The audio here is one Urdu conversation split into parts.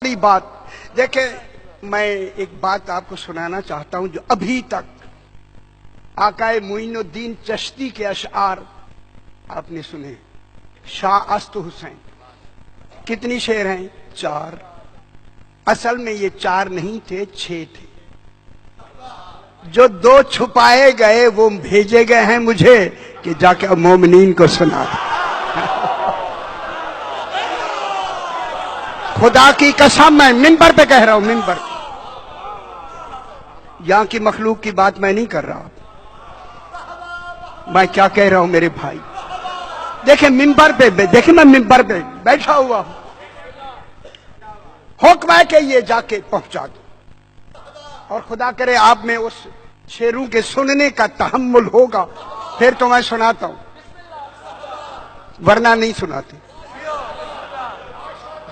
بڑی بات دیکھیں، میں ایک بات آپ کو سنانا چاہتا ہوں جو ابھی تک آقائے معین الدین چشتی کے اشعار آپ نے سنے۔ شاہ است حسین کتنی شعر ہیں؟ 4۔ اصل میں یہ 4 نہیں تھے، 6 تھے۔ جو 2 چھپائے گئے وہ بھیجے گئے ہیں مجھے کہ جا کے مومنین کو سنا دیں۔ خدا کی قسم میں منبر پہ کہہ رہا ہوں، منبر یہاں کی مخلوق کی بات میں نہیں کر رہا، میں کیا کہہ رہا ہوں میرے بھائی؟ دیکھیں منبر پہ، دیکھیں میں منبر پہ بیٹھا ہوا ہوں، حکم ہے کہ یہ جا کے پہنچا دو، اور خدا کرے آپ میں اس شعروں کے سننے کا تحمل ہوگا پھر تو میں سناتا ہوں، ورنہ نہیں سناتے۔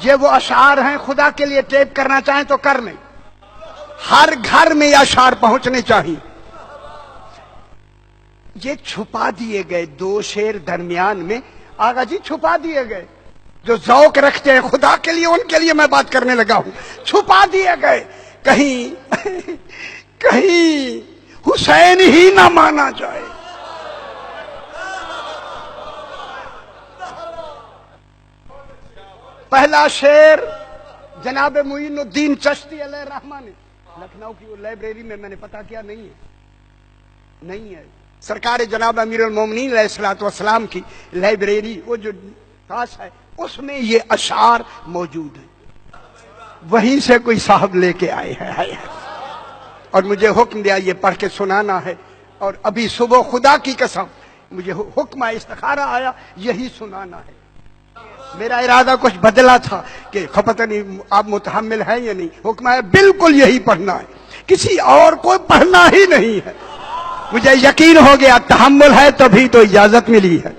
یہ وہ اشعار ہیں، خدا کے لیے ٹیپ کرنا چاہیں تو کر لیں، ہر گھر میں یہ اشعار پہنچنے چاہیے۔ یہ چھپا دیے گئے 2 شعر درمیان میں، آقا جی چھپا دیے گئے۔ جو ذوق رکھتے ہیں خدا کے لیے ان کے لیے میں بات کرنے لگا ہوں، چھپا دیے گئے، کہیں حسین ہی نہ مانا جائے۔ پہلا شعر جناب معین الدین چشتی علیہ الرحمہ نے لکھنؤ کی لائبریری میں نے پتا کیا نہیں ہے سرکار جناب امیر المومنین علیہ الصلوۃ والسلام کی لائبریری، وہ جو خاص ہے اس میں یہ اشعار موجود ہیں، وہیں سے کوئی صاحب لے کے آئے ہیں اور مجھے حکم دیا یہ پڑھ کے سنانا ہے، اور ابھی صبح خدا کی قسم مجھے حکم استخارہ آیا یہی سنانا ہے۔ میرا ارادہ کچھ بدلا تھا کہ پتہ نہیں آپ متحمل ہیں یا نہیں، حکم ہے بالکل یہی پڑھنا ہے، کسی اور کو پڑھنا ہی نہیں ہے۔ مجھے یقین ہو گیا تحمل ہے تبھی تو اجازت ملی ہے۔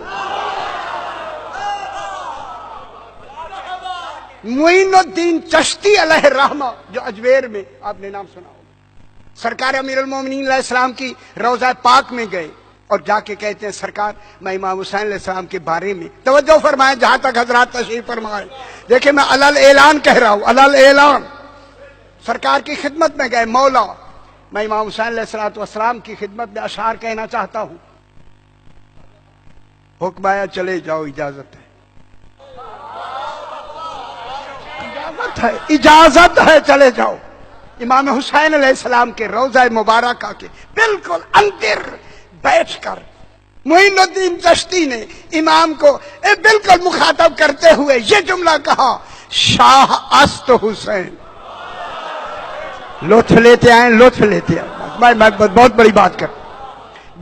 معین الدین چشتی علیہ الرحمہ جو اجمیر میں آپ نے نام سنا ہوگا، سرکار امیر المومنین علیہ السلام کی روضہ پاک میں گئے اور جا کے کہتے ہیں سرکار میں امام حسین علیہ السلام کے بارے میں توجہ فرمائیں جہاں تک حضرات تشریف فرمائے۔ دیکھیں میں علل اعلان کہہ رہا ہوں، علل اعلان سرکار کی خدمت میں گئے، مولا میں امام حسین علیہ السلام کی خدمت میں اشعار کہنا چاہتا ہوں۔ حکم آیا چلے جاؤ، اجازت ہے، اجازت ہے چلے جاؤ۔ امام حسین علیہ السلام کے روضہ مبارکہ کے بالکل اندر بیٹھ کر معین الدین چشتی نے امام کو بالکل مخاطب کرتے ہوئے یہ جملہ کہا، شاہ است حسین۔ لطف لیتے آئیں، لطف لیتے آئیں، میں بہت بڑی بات کر،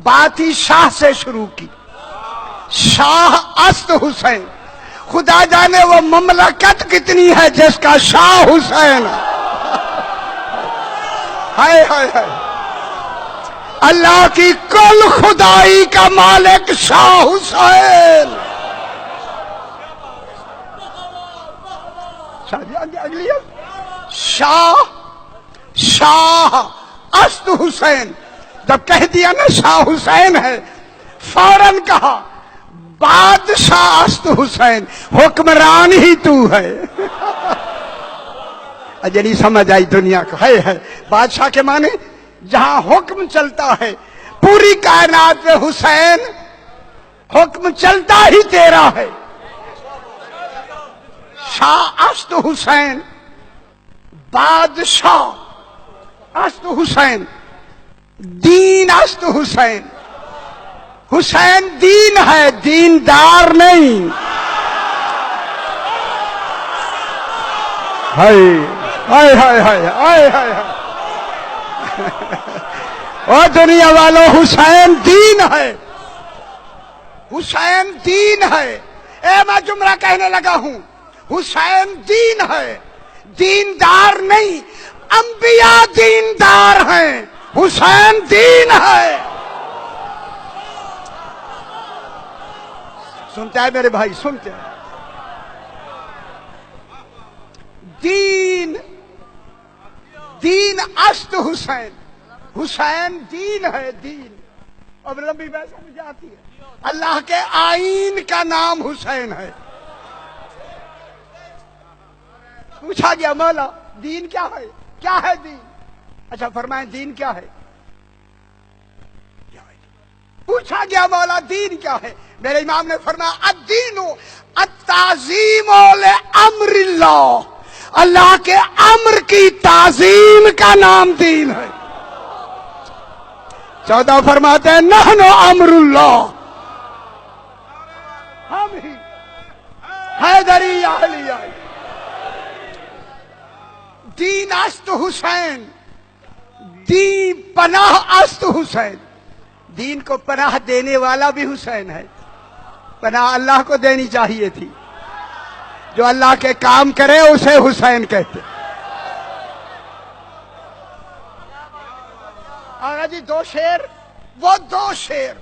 بات ہی شاہ سے شروع کی، شاہ است حسین۔ خدا جانے وہ مملکت کتنی ہے جس کا شاہ حسین ہے۔ ہائے ہائے ہائے، اللہ کی کل خدائی کا مالک شاہ حسین۔ شاہ است حسین، جب کہہ دیا نا شاہ حسین ہے، فوراً کہا بادشاہ است حسین، حکمران ہی تو ہے۔ اجنی سمجھ آئی دنیا کو، ہے بادشاہ کے معنی جہاں حکم چلتا ہے، پوری کائنات میں حسین حکم چلتا ہی تیرا ہے۔ شاہ است حسین، بادشاہ است حسین، دین است حسین۔ حسین دین ہے، دیندار نہیں۔ ہائے ہائے ہائے ہائے ہائے ہائے، اور دنیا والوں حسین دین ہے، حسین دین ہے۔ میں جملہ کہنے لگا ہوں، حسین دین ہے، دیندار نہیں۔ انبیاء دیندار ہیں، حسین دین ہے۔ سنتے ہیں میرے بھائی، سنتے ہیں؟ دین است حسین، حسین دین ہے، دین۔ اب لمبی بحث مجھے آتی ہے، اللہ کے آئین کا نام حسین ہے۔ پوچھا گیا مولا دین کیا ہے؟ کیا ہے دین؟ اچھا فرمائیں دین کیا ہے؟ پوچھا گیا مولا دین کیا ہے؟ میرے امام نے فرمایا الدین التعظیم لامر اللہ، اللہ کے امر کی تعظیم کا نام دین ہے۔ 14 فرماتے ہیں نحن امر اللہ، ہم ہی حیدری اہلیہ دین است حسین، دین پناہ است حسین، دین کو پناہ دینے والا بھی حسین ہے۔ پناہ اللہ کو دینی چاہیے تھی، جو اللہ کے کام کرے اسے حسین کہتے۔ اور جی 2 شعر، وہ 2 شعر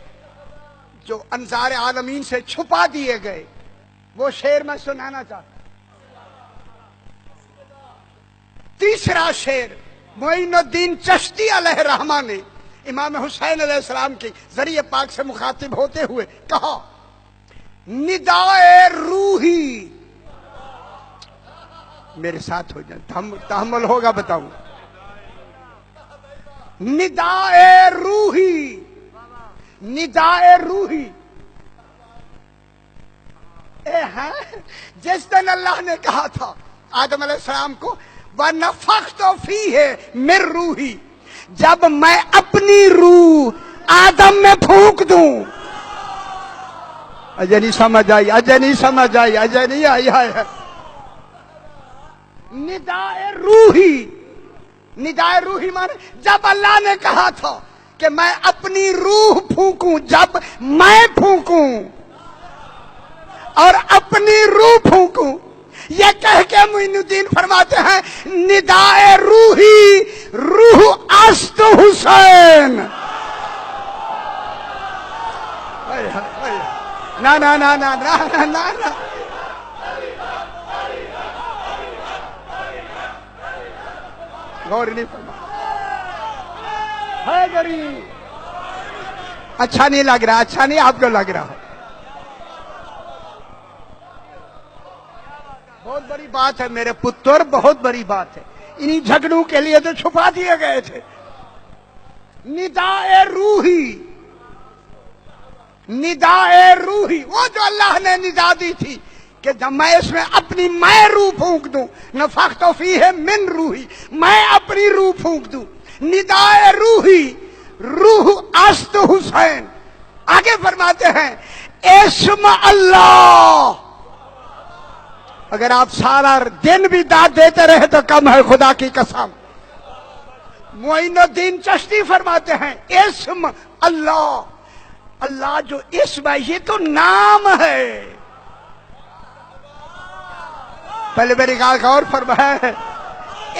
جو انظار عالمین سے چھپا دیے گئے، وہ شعر میں سنانا چاہتا ہوں۔ تیسرا شعر معین الدین چشتی علیہ الرحمہ نے امام حسین علیہ السلام کی ذریعہ پاک سے مخاطب ہوتے ہوئے کہا ندائے روحی، میرے ساتھ ہو جائیں، تحمل ہوگا بتاؤں، ندائے روحی، ندائے روحی اے ہے جس دن اللہ نے کہا تھا آدم علیہ السلام کو وَنَفَخْتُ فِيهِ مِن روحی، جب میں اپنی روح آدم میں پھونک دوں۔ اجے نہیں سمجھ آئی، اجے نہیں سمجھ آئی، اجے نہیں آئی ہے۔ ندائے روحی، ندائے روحی مانے جب اللہ نے کہا تھا کہ میں اپنی روح پھونکوں، جب میں پھونکوں اور اپنی روح پھونکوں، یہ کہہ کے معین الدین فرماتے ہیں ندائے روحی روح است حسین۔ نا نا نا نا نا نا نا، غور نہیں فرما حیدری، اچھا نہیں لگ رہا، اچھا نہیں آپ کو لگ رہا۔ بہت بڑی بات ہے میرے پتر، بہت بڑی بات ہے، انہی جھگڑوں کے لیے تو چھپا دیے گئے تھے۔ ندائے روحی، ندائے روحی، وہ جو اللہ نے ندا دی تھی کہ جب میں اس میں اپنی میں روح پھونک دوں، نفخت فیہ من روحی، میں اپنی روح پھونک دوں، ندائے روحی روح است حسین۔ آگے فرماتے ہیں اسم اللہ، اگر آپ سارا دن بھی داد دیتے رہے تو کم ہے، خدا کی قسم۔ معین الدین چشتی فرماتے ہیں اسم اللہ، اللہ جو اسم ہے یہ تو نام ہے۔ پہلے میری گال کا اور فرمایا ہے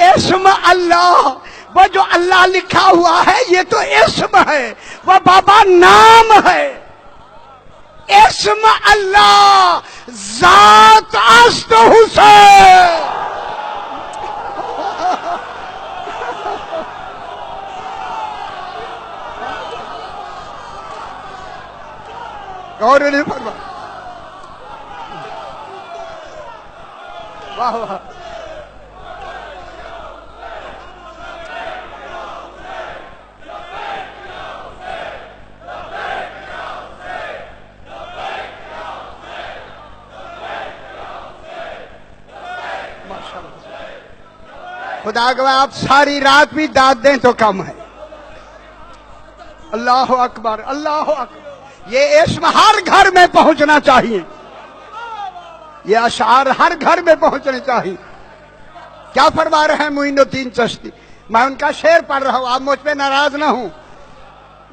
اسم اللہ، وہ جو اللہ لکھا ہوا ہے یہ تو اسم ہے، وہ بابا نام ہے۔ اسم اللہ ذات است حسین۔ غور نہیں فرما، واہ واہ، خدا گواہ آپ ساری رات بھی داد دیں تو کم ہے۔ اللہ اکبر، اللہ اکبر، یہ اسم ہر گھر میں پہنچنا چاہیے، یہ اشعار ہر گھر میں پہنچنے چاہیے۔ کیا فرما رہے ہیں معین الدین چشتی؟ میں ان کا شعر پڑھ رہا ہوں، آپ مجھ پہ ناراض نہ ہوں،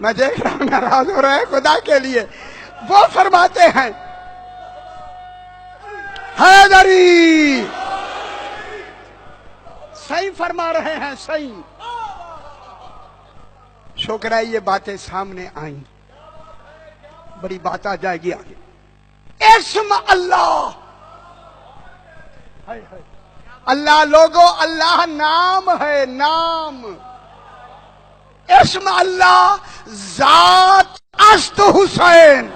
میں دیکھ رہا ہوں ناراض ہو رہے ہیں، خدا کے لیے۔ وہ فرماتے ہیں حیدری، صحیح فرما رہے ہیں، صحیح۔ شکر ہے یہ باتیں سامنے آئیں، بڑی بات آ جائے گی آگے۔ اسم اللہ، اللہ لوگو، اللہ نام ہے، نام۔ اسم اللہ ذات است حسین،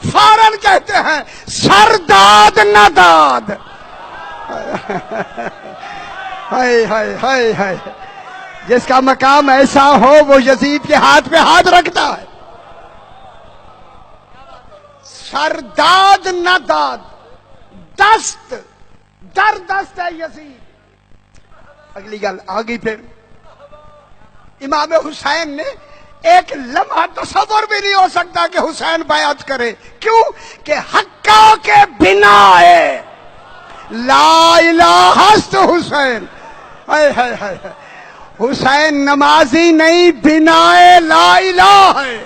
فوراً کہتے ہیں سرداد نداد۔ ہائے ہائے ہائے ہائے، جس کا مقام ایسا ہو وہ یزید کے ہاتھ پہ ہاتھ رکھتا ہے. سرداد نہ داد، دست در دست ہے یزید. اگلی گل آگئی پھر امام حسین نے ایک لمحہ تصور بھی نہیں ہو سکتا کہ حسین بیعت کرے. کیوں کہ حقا کے بنا ہے لا الہ است حسین. ہائے ہائے ہائے، حسین نمازی نہیں، بنا لا الہ ہے.